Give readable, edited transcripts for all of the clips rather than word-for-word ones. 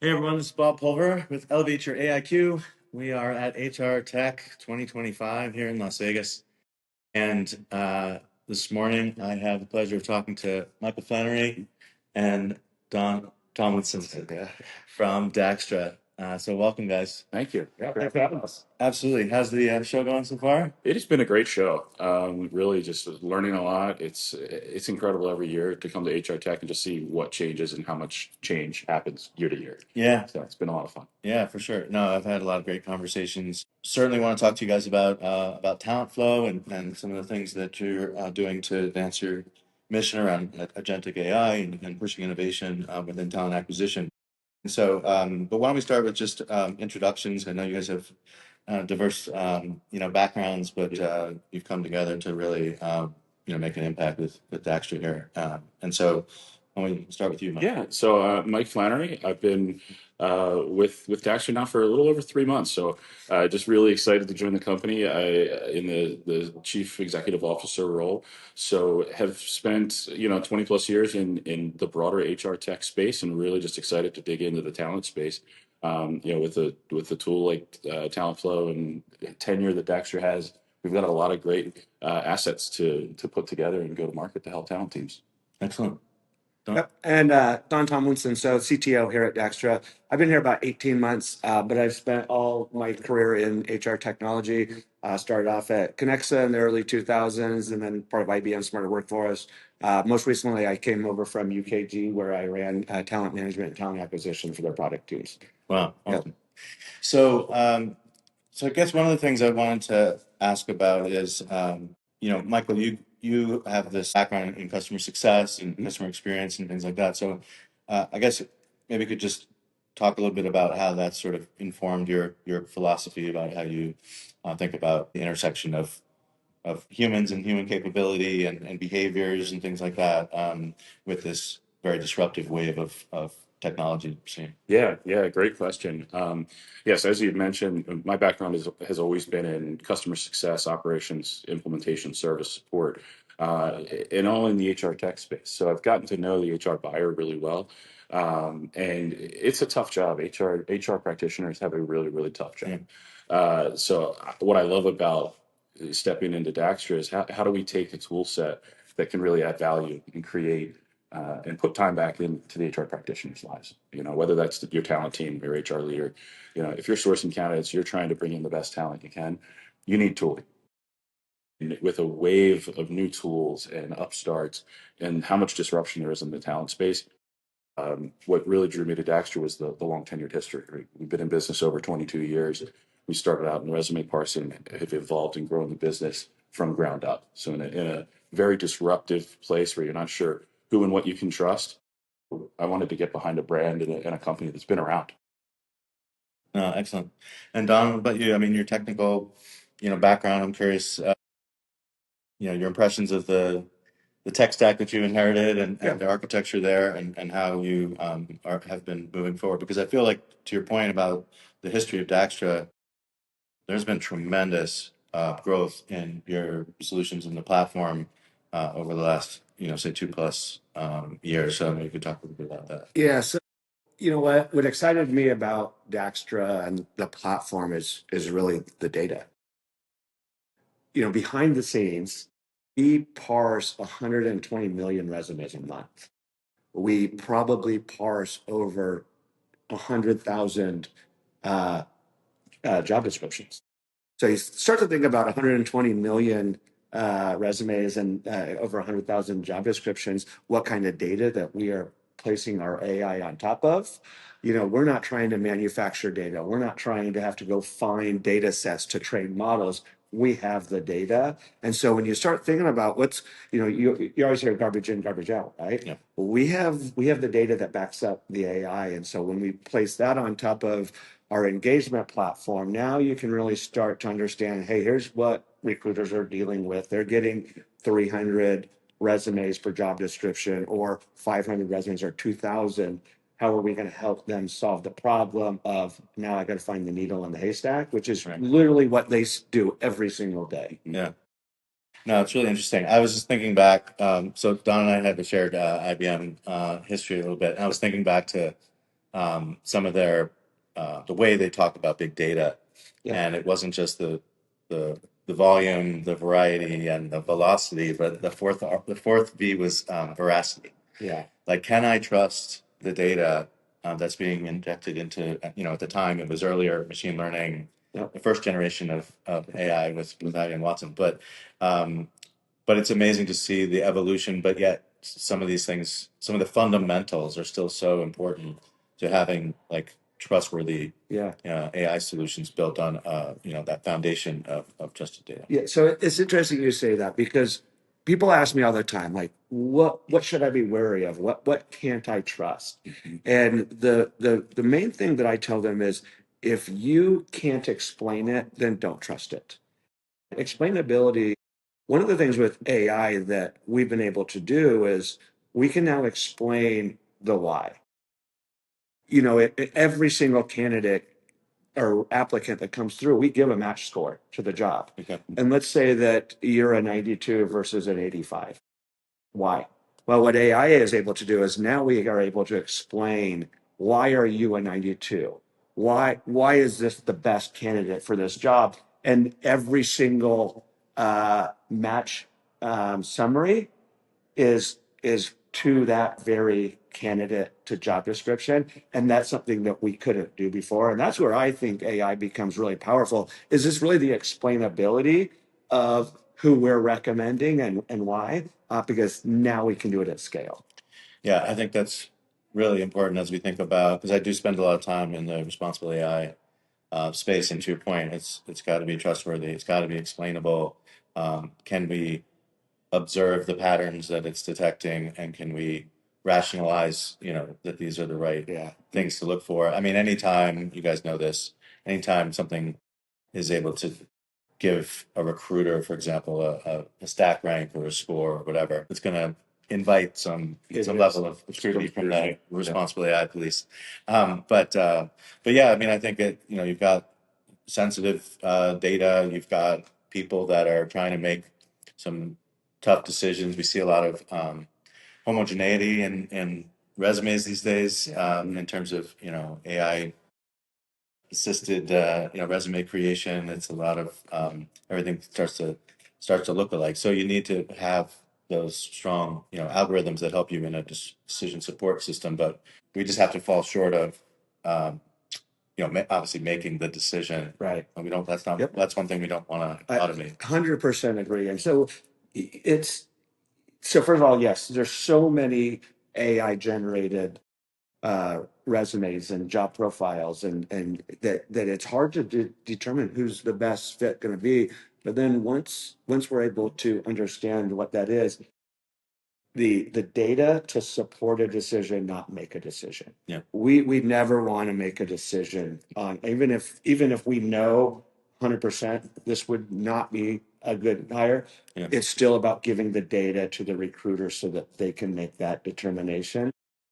Hey everyone, this is Bob Pulver with Elevate Your AIQ. We are at HR Tech 2025 here in Las Vegas. And this morning I have the pleasure of talking to Michael Flannery and Don Tomlinson from Daxtra. So welcome, guys. Thank you. Yeah, thanks for having us. Absolutely. How's the show going so far? It has been a great show. Really, just learning a lot. It's incredible every year to come to HR Tech and just see what changes and how much change happens year to year. Yeah, So it's been a lot of fun. yeah, for sure. No, I've had a lot of great conversations. Certainly want to talk to you guys about talent flow and some of the things that you're doing to advance your mission around agentic AI and pushing innovation within talent acquisition. And so, but why don't we start with just introductions? I know you guys have diverse, backgrounds, but you've come together to really, make an impact with Daxtra here. And so, why don't we start with you, Mike? Yeah. So Mike Flannery, I've been with Daxtra now for a little over 3 months. So just really excited to join the company. In the chief executive officer role. So have spent 20 plus years in the broader HR tech space, and really just excited to dig into the talent space. With a tool like Talent Flow and tenure that Daxtra has, we've got a lot of great assets to put together and go to market to help talent teams. Excellent. Yep. And Don Tomlinson, so CTO here at Daxtra. I've been here about 18 months, but I've spent all my career in HR technology. Started off at Connexa in the early 2000s and then part of IBM Smarter Workforce. Most recently, I came over from UKG where I ran talent management and talent acquisition for their product teams. Wow. Yep. Awesome. So I guess one of the things I wanted to ask about is, Michael, you have this background in customer success and customer experience and things like that. So I guess maybe you could just talk a little bit about how that sort of informed your philosophy about how you think about the intersection of humans and human capability and behaviors and things like that with this very disruptive wave of technology scene. Yeah, great question. Yes, as you mentioned, my background has always been in customer success, operations, implementation, service support, and all in the HR tech space. So I've gotten to know the HR buyer really well, and it's a tough job. HR practitioners have a really, really tough job. So what I love about stepping into Daxtra is how do we take a tool set that can really add value and create and put time back into the HR practitioners' lives. Whether that's your talent team, your HR leader. If you're sourcing candidates, you're trying to bring in the best talent you can. You need tooling. And with a wave of new tools and upstarts, and how much disruption there is in the talent space, what really drew me to Daxtra was the long tenured history. We've been in business over 22 years. We started out in resume parsing, have evolved and grown the business from ground up. So in a very disruptive place where you're not sure who and what you can trust, I wanted to get behind a brand and a company that's been around. Excellent. And Don, what about you? I mean, your technical, background. I'm curious, your impressions of the tech stack that you inherited and the architecture there, and how you have been moving forward. Because I feel like, to your point about the history of Daxtra, there's been tremendous growth in your solutions in the platform over the last, say 2+ years. So maybe you could talk a little bit about that. Yeah. So, you know what excited me about Daxtra and the platform is really the data. Behind the scenes, we parse 120 million resumes a month. We probably parse over 100,000 job descriptions. So you start to think about 120 million resumes and over 100,000 job descriptions, what kind of data that we are placing our AI on top of. We're not trying to manufacture data. We're not trying to have to go find data sets to train models. We have the data. And so when you start thinking about you always hear garbage in, garbage out, right? Yeah. Well, we have the data that backs up the AI. And so when we place that on top of our engagement platform, now you can really start to understand, hey, here's what recruiters are dealing with. They're getting 300 resumes per job description or 500 resumes or 2,000. How are we going to help them solve the problem of now I got to find the needle in the haystack, which is literally what they do every single day. Yeah. No, it's really interesting. I was just thinking back. So Don and I had the shared IBM history a little bit. And I was thinking back to some of their the way they talk about big data, Yeah. and it wasn't just the volume, the variety, and the velocity, but the fourth V was veracity. Yeah. Like, can I trust the data that's being injected into, at the time it was earlier machine learning, Yep. the first generation of AI with IBM Watson. But it's amazing to see the evolution, but yet some of these things, some of the fundamentals are still so important to having like trustworthy Yeah. AI solutions built on that foundation of trusted data. Yeah. So it's interesting you say that because people ask me all the time, like, what should I be wary of? What can't I trust? And the main thing that I tell them is if you can't explain it, then don't trust it. Explainability, one of the things with AI that we've been able to do is we can now explain the why. Every single candidate or applicant that comes through, we give a match score to the job. Okay. And let's say that you're a 92 versus an 85. Why? Well, what AI is able to do is now we are able to explain why are you a 92? Why is this the best candidate for this job? And every single match summary is to that very candidate to job description, and that's something that we couldn't do before. And that's where I think AI becomes really powerful. Is this really the explainability of who we're recommending and why? Because now we can do it at scale. Yeah, I think that's really important as we think about, because I do spend a lot of time in the responsible AI space. And to your point, it's got to be trustworthy. It's got to be explainable. Can we observe the patterns that it's detecting, and can we rationalize, that these are the right Yeah. things to look for? I mean, anytime, you guys know this, anytime something is able to give a recruiter, for example, a stack rank or a score or whatever, it's going to invite some level of scrutiny from the responsible AI police. But yeah, I mean, I think you've got sensitive data, you've got people that are trying to make some tough decisions. We see a lot of homogeneity in resumes these days, in terms of AI assisted resume creation. It's a lot of everything starts to look alike. So you need to have those strong algorithms that help you in a decision support system. But we just have to fall short of obviously making the decision. Right. And we don't. That's not. Yep. That's one thing we don't want to automate. 100% agree. And so first of all, yes, there's so many AI generated resumes and job profiles, and that it's hard to determine who's the best fit going to be. But then once we're able to understand what that is, the data to support a decision, not make a decision. Yeah. We never want to make a decision on even if we know 100% this would not be a good hire. Yeah. It's still about giving the data to the recruiter so that they can make that determination.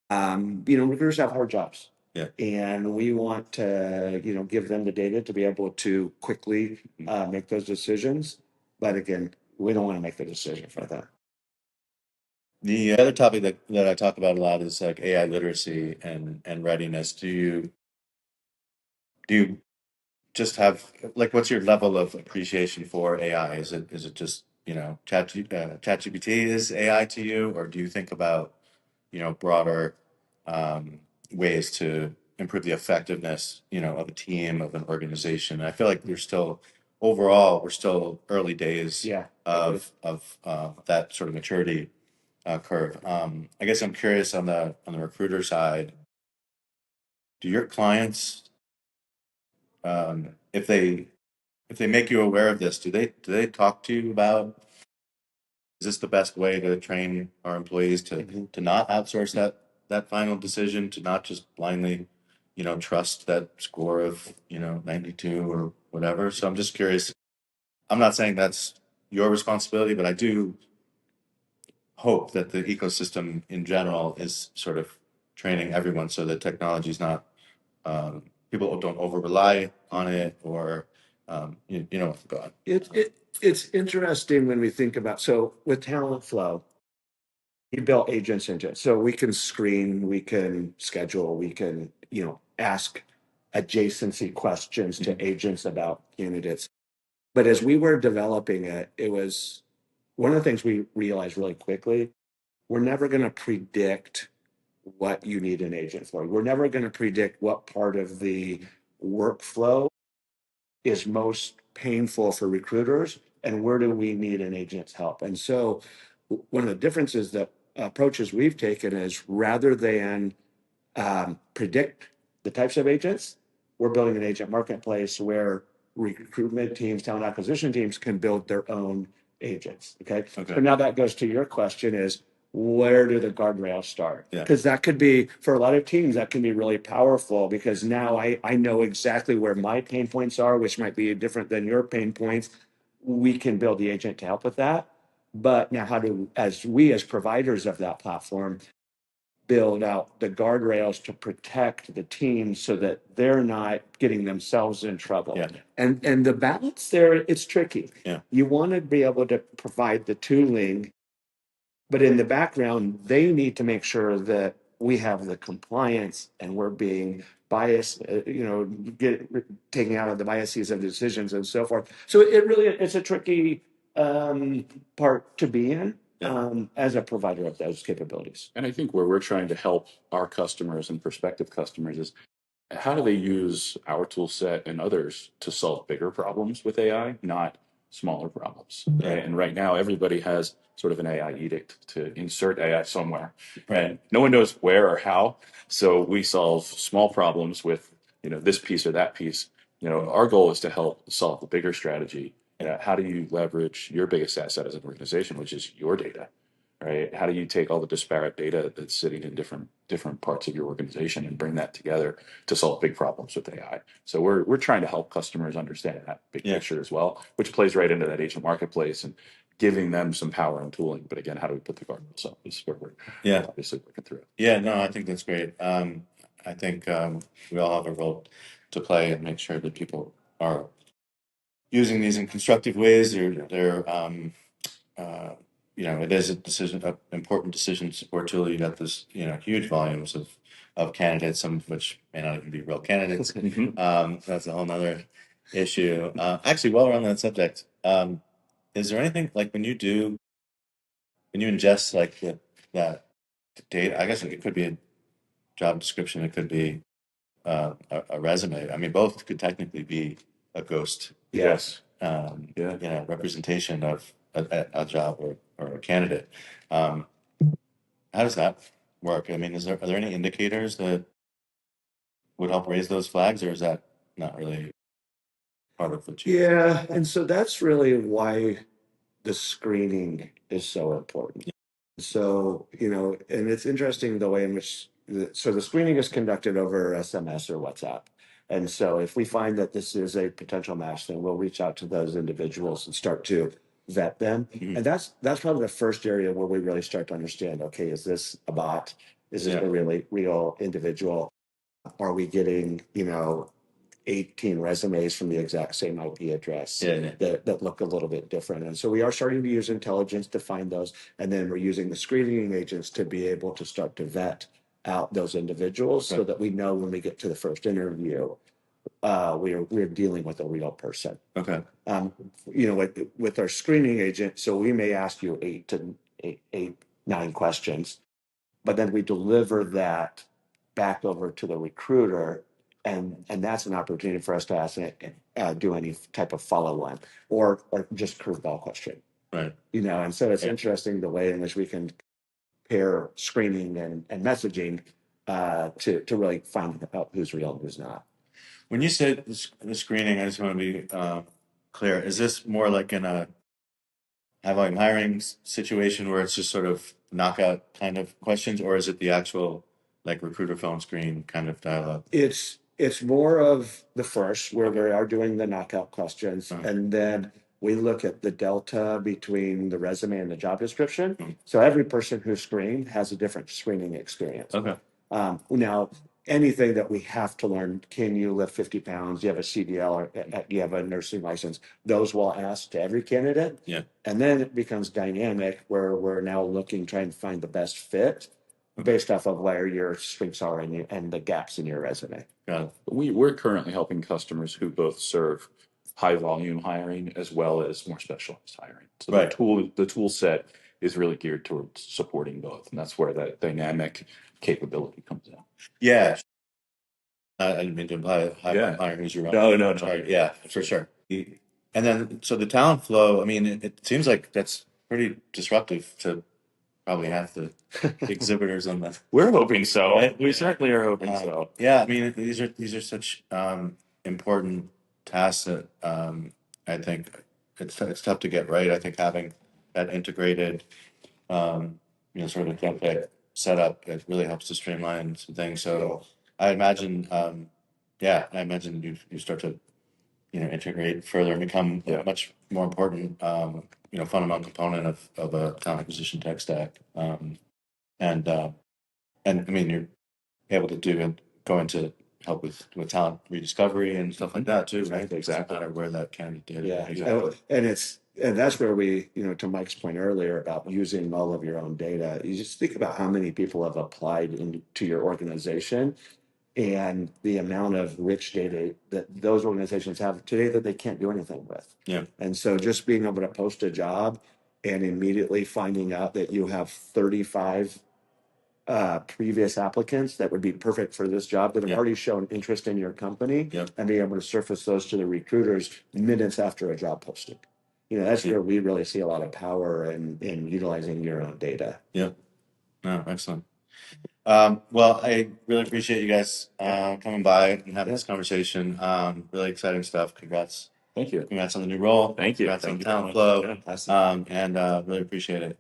Recruiters have hard jobs. Yeah. And we want to, give them the data to be able to quickly make those decisions. But again, we don't want to make the decision for them. The other topic that I talk about a lot is like AI literacy and readiness. Do you just have like, what's your level of appreciation for AI? Is it just ChatGPT is AI to you, or do you think about broader ways to improve the effectiveness of a team, of an organization? And I feel like we're still early days. Yeah. of that sort of maturity curve. I guess I'm curious on the recruiter side. Do your clients, if they make you aware of this, do they talk to you about, is this the best way to train our employees to not outsource that final decision, to not just blindly trust that score of 92 or whatever? So I'm just curious. I'm not saying that's your responsibility, but I do hope that the ecosystem in general is sort of training everyone so that technology is not, people don't over rely on it, or go on. It's interesting when we think about, so with talent flow, we built agents into it. So we can screen, we can schedule, we can, ask adjacency questions to agents about candidates. But as we were developing it, it was one of the things we realized really quickly. We're never going to predict what you need an agent for. We're never going to predict what part of the workflow is most painful for recruiters and where do we need an agent's help. And so one of the differences that approaches we've taken is rather than predict the types of agents, we're building an agent marketplace where recruitment teams, talent acquisition teams can build their own agents. Okay. Okay. So now that goes to your question is where do the guardrails start? Yeah. Because that could be, for a lot of teams, that can be really powerful because now I know exactly where my pain points are, which might be different than your pain points. We can build the agent to help with that. But now how do, as providers of that platform, build out the guardrails to protect the team so that they're not getting themselves in trouble. Yeah. And the balance there, it's tricky. Yeah. You want to be able to provide the tooling, but in the background, they need to make sure that we have the compliance and we're being biased, taking out of the biases of decisions and so forth. So it's a tricky part to be in. As a provider of those capabilities. And I think where we're trying to help our customers and prospective customers is how do they use our tool set and others to solve bigger problems with AI, not smaller problems, right? And right now, everybody has sort of an AI edict to insert AI somewhere, right? No one knows where or how. So we solve small problems with, this piece or that piece. Our goal is to help solve the bigger strategy. How do you leverage your biggest asset as an organization, which is your data? Right? How do you take all the disparate data that's sitting in different parts of your organization and bring that together to solve big problems with AI? So we're trying to help customers understand that big picture as well, which plays right into that agent marketplace and giving them some power and tooling. But again, how do we put the guardrails up? This is where we're obviously working through it. Yeah, no, I think that's great. I think we all have a role to play and make sure that people are using these in constructive ways. They're it is an important decision support tool. You got this, huge volumes of candidates, some of which may not even be real candidates. That's a whole nother issue. Actually, while we're on that subject, is there anything like when you ingest like that data? I guess it could be a job description. It could be a resume. I mean, both could technically be a ghost. Yes. Representation of a job or a candidate. How does that work? I mean, are there any indicators that would help raise those flags, or is that not really part of what you? Yeah, and so that's really why the screening is so important. So, and it's interesting the way in which, the screening is conducted over SMS or WhatsApp. And so if we find that this is a potential match, then we'll reach out to those individuals and start to vet them. Mhm. And that's probably the first area where we really start to understand, okay, is this a bot? Is this a really real individual? Are we getting, 18 resumes from the exact same IP address that look a little bit different? And so we are starting to use intelligence to find those. And then we're using the screening agents to be able to start to vet out those individuals so that we know when we get to the first interview, we're dealing with a real person. Okay. With our screening agent, so we may ask you 9 questions, but then we deliver that back over to the recruiter, and that's an opportunity for us to ask do any type of follow-on or just curveball question. Right. And so it's interesting the way in which we can pair screening and messaging to really find out who's real and who's not. When you say the screening, I just want to be clear. Is this more like in a high volume hiring situation where it's just sort of knockout kind of questions, or is it the actual like recruiter phone screen kind of dialogue? It's more of the first where they are doing the knockout questions, and then we look at the delta between the resume and the job description. So every person who's screened has a different screening experience. Okay. Now, anything that we have to learn, can you lift 50 pounds? Do you have a CDL or do you have a nursing license? Those we'll ask to every candidate. Yeah. And then it becomes dynamic where we're now trying to find the best fit based off of where your strengths are and the gaps in your resume. Got it. We're currently helping customers who both serve high volume hiring as well as more specialized hiring. So Right. the tool set is really geared towards supporting both, and that's where that dynamic capability comes in. Yeah. I didn't mean to imply hiring who's your No. Sorry. Yeah, for sure. And then, so the talent flow, I mean, it seems like that's pretty disruptive to probably half the exhibitors on the. We're hoping so. Right? We certainly are hoping so. Yeah, I mean, these are such important tasks that I think it's tough to get right. I think having that integrated, sort of template set up, it really helps to streamline some things. So I imagine, I imagine you start to integrate further and become a much more important, fundamental component of a talent acquisition tech stack. And I mean, you're able to go into help with talent rediscovery and stuff like that too, right? Exactly. No matter where that candidate did. Yeah, Exactly. and that's where we, to Mike's point earlier about using all of your own data. You just think about how many people have applied into your organization, and the amount of rich data that those organizations have today that they can't do anything with. Yeah. And so just being able to post a job and immediately finding out that you have 35 previous applicants that would be perfect for this job that have already shown interest in your company, and being able to surface those to the recruiters minutes after a job posting. That's where we really see a lot of power in utilizing your own data. Yeah. No, excellent. Well, I really appreciate you guys coming by and having this conversation. Really exciting stuff. Congrats. Thank you. Congrats on the new role. Thank you. Congrats on Thank the you very talent much. flow. Yeah. And really appreciate it.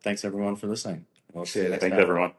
Thanks everyone for listening. Appreciate it. Thanks everyone.